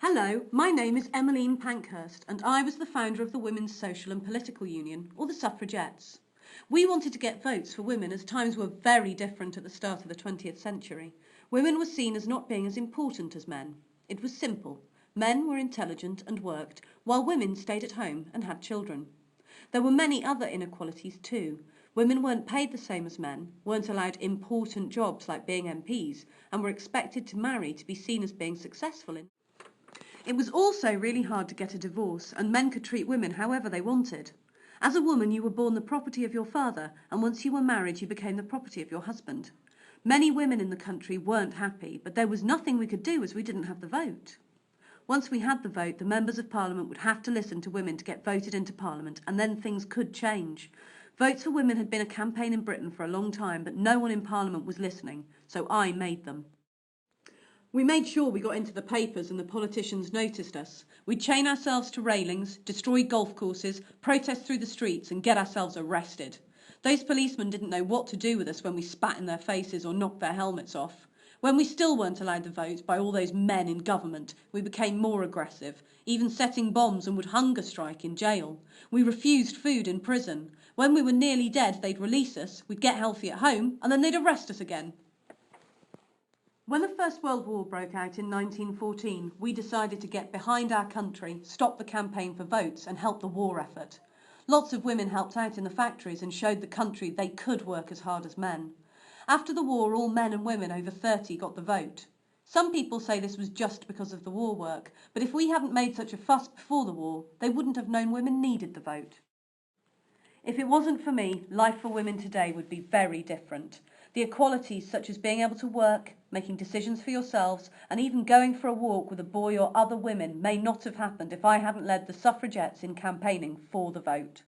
Hello, my name is Emmeline Pankhurst and I was the founder of the Women's Social and Political Union, or the Suffragettes. We wanted to get votes for women as times were very different at the start of the 20th century. Women were seen as not being as important as men. It was simple. Men were intelligent and worked, while women stayed at home and had children. There were many other inequalities too. Women weren't paid the same as men, weren't allowed important jobs like being MPs, and were expected to marry to be seen as being successful in. It was also really hard to get a divorce, and men could treat women however they wanted. As a woman, you were born the property of your father, and once you were married, you became the property of your husband. Many women in the country weren't happy, but there was nothing we could do as we didn't have the vote. Once we had the vote, the members of Parliament would have to listen to women to get voted into Parliament, and then things could change. Votes for women had been a campaign in Britain for a long time, but no one in Parliament was listening, so I made them. We made sure we got into the papers and the politicians noticed us. We'd chain ourselves to railings, destroy golf courses, protest through the streets and get ourselves arrested. Those policemen didn't know what to do with us when we spat in their faces or knocked their helmets off. When we still weren't allowed the vote by all those men in government, we became more aggressive, even setting bombs and would hunger strike in jail. We refused food in prison. When we were nearly dead, they'd release us, we'd get healthy at home, and then they'd arrest us again. When the First World War broke out in 1914, we decided to get behind our country, stop the campaign for votes and help the war effort. Lots of women helped out in the factories and showed the country they could work as hard as men. After the war, all men and women over 30 got the vote. Some people say this was just because of the war work, but if we hadn't made such a fuss before the war, they wouldn't have known women needed the vote. If it wasn't for me, life for women today would be very different. The equalities such as being able to work, making decisions for yourselves, and even going for a walk with a boy or other women may not have happened if I hadn't led the suffragettes in campaigning for the vote.